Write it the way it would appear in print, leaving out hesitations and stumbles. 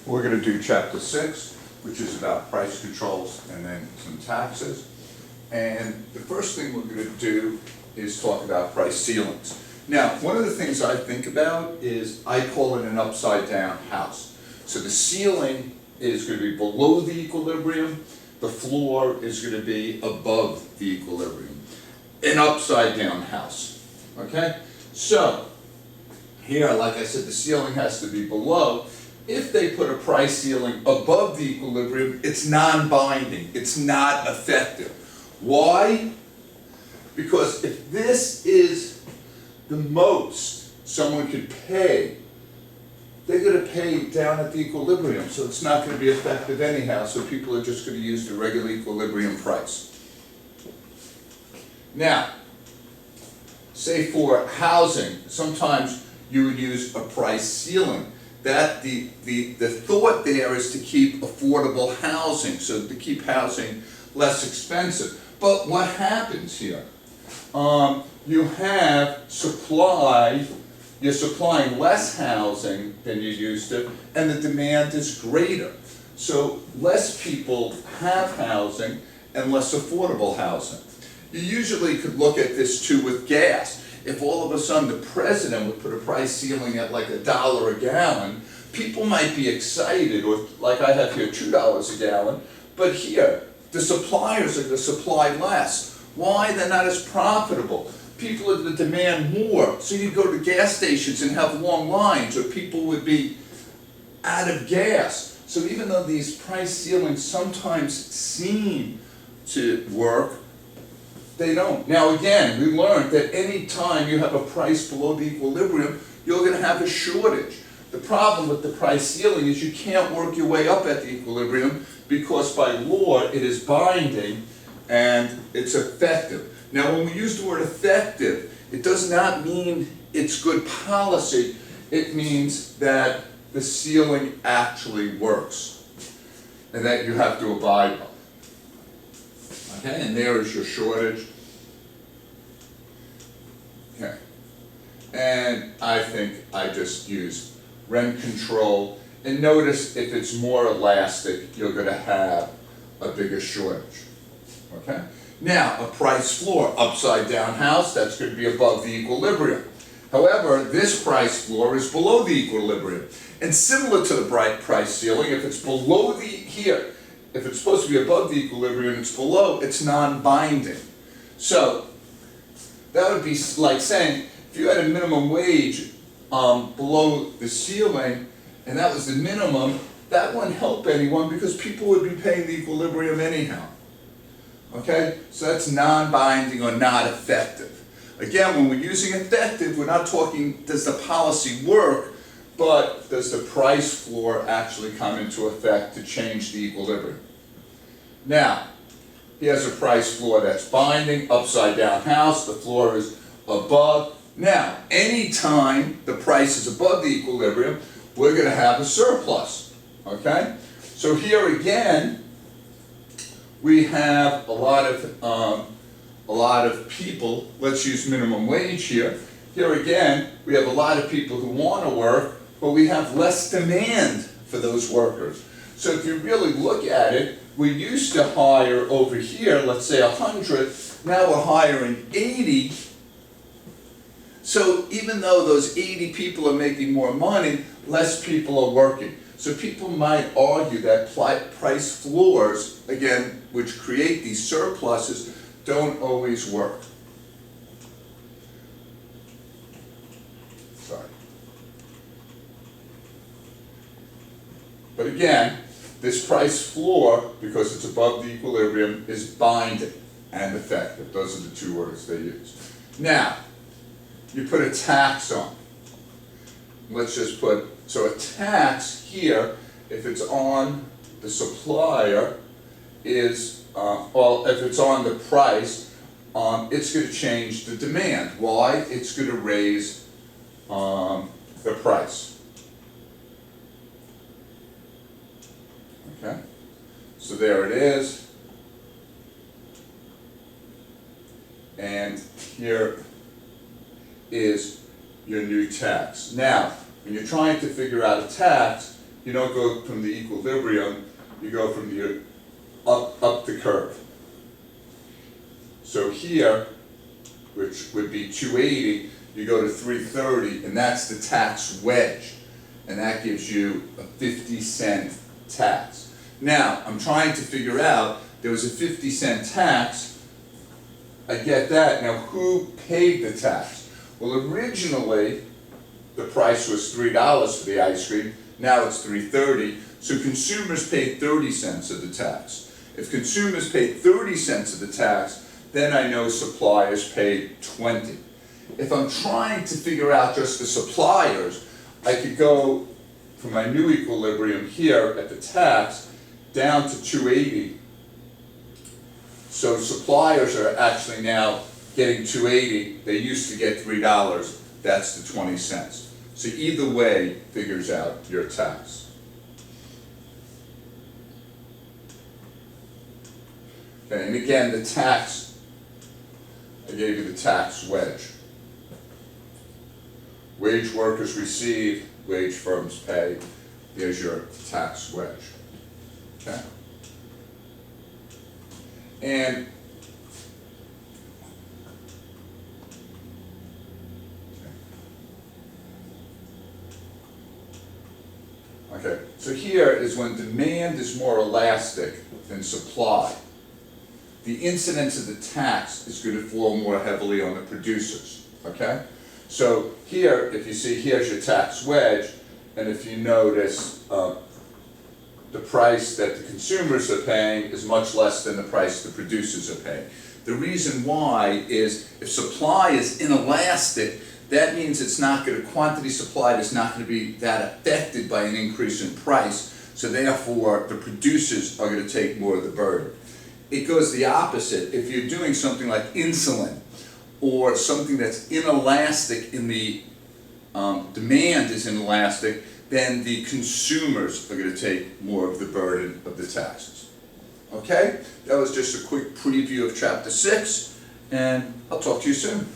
We're going to do chapter 6, which is about price controls and then some taxes. And the first thing we're going to do is talk about price ceilings. Now, one of the things I think about is I call it an upside down house. So the ceiling is going to be below the equilibrium, the floor is going to be above the equilibrium. An upside down house, okay? So, here, like I said, the ceiling has to be below. If they put a price ceiling above the equilibrium, it's non-binding, it's not effective. Why? Because if this is the most someone could pay, they're going to pay down at the equilibrium, so it's not going to be effective anyhow, so people are just going to use the regular equilibrium price. Now, say for housing, sometimes you would use a price ceiling. That the thought there is to keep affordable housing, so to keep housing less expensive. But what happens here? You have supply, you're supplying less housing than you used to, and the demand is greater. So less people have housing and less affordable housing. You usually could look at this too with gas. If all of a sudden the president would put a price ceiling at like $1 a gallon, people might be excited, or like I have here, $2 a gallon, but here, the suppliers are going to supply less. Why? They're not as profitable. People are going to demand more, so you go to gas stations and have long lines, or people would be out of gas. So even though these price ceilings sometimes seem to work, they don't. Now again, we learned that any time you have a price below the equilibrium, you're going to have a shortage. The problem with the price ceiling is you can't work your way up at the equilibrium because by law it is binding and it's effective. Now when we use the word effective, it does not mean it's good policy. It means that the ceiling actually works and that you have to abide by. Okay, and there is your shortage. Okay, and I think I just used rent control. And notice if it's more elastic, you're going to have a bigger shortage. Okay? Now, a price floor, upside down house, that's going to be above the equilibrium. However, this price floor is below the equilibrium. And similar to the price ceiling, if it's below the, here, if it's supposed to be above the equilibrium and it's below, it's non-binding. So, that would be like saying, if you had a minimum wage below the ceiling, and that was the minimum, that wouldn't help anyone because people would be paying the equilibrium anyhow. Okay? So that's non-binding or not effective. Again, when we're using effective, we're not talking, does the policy work, but does the price floor actually come into effect to change the equilibrium? Now, here's a price floor that's binding, upside down house, the floor is above. Now, anytime the price is above the equilibrium, we're going to have a surplus, okay? So here again, we have a lot of people. Let's use minimum wage here. Here again, we have a lot of people who want to work, but we have less demand for those workers. So if you really look at it, we used to hire over here, let's say 100, now we're hiring 80. So even though those 80 people are making more money, less people are working. So people might argue that price floors, again, which create these surpluses, don't always work. Sorry. But again, this price floor, because it's above the equilibrium, is binding and effective. Those are the two words they use. Now, you put a tax on. Let's just put, so a tax here, if it's on the supplier, is, well, if it's on the price, it's going to change the demand. Why? It's going to raise the price. Okay? So there it is. And here is your new tax. Now, when you're trying to figure out a tax, you don't go from the equilibrium, you go from the up the curve. So here, which would be 280, you go to 330, and that's the tax wedge. And that gives you a 50-cent tax. Now, I'm trying to figure out, there was a 50-cent tax, I get that. Now, who paid the tax? Well, originally, the price was $3 for the ice cream, now it's $3.30, so consumers paid 30 cents of the tax. If consumers paid 30 cents of the tax, then I know suppliers paid 20. If I'm trying to figure out just the suppliers, I could go from my new equilibrium here at the tax down to 280. So suppliers are actually now getting 280. They used to get $3. That's the 20 cents. So either way figures out your tax. Okay, and again, the tax, I gave you the tax wedge. Wage workers receive, wage firms pay. There's your tax wedge. Okay? And okay, so here is when demand is more elastic than supply. The incidence of the tax is going to fall more heavily on the producers. Okay? So here, if you see, here's your tax wedge, and if you notice, the price that the consumers are paying is much less than the price the producers are paying. The reason why is if supply is inelastic, that means it's not going to, quantity supplied is not going to be that affected by an increase in price, so therefore the producers are going to take more of the burden. It goes the opposite. If you're doing something like insulin, or something that's inelastic in the demand is inelastic, then the consumers are going to take more of the burden of the taxes. Okay? That was just a quick preview of Chapter 6, and I'll talk to you soon.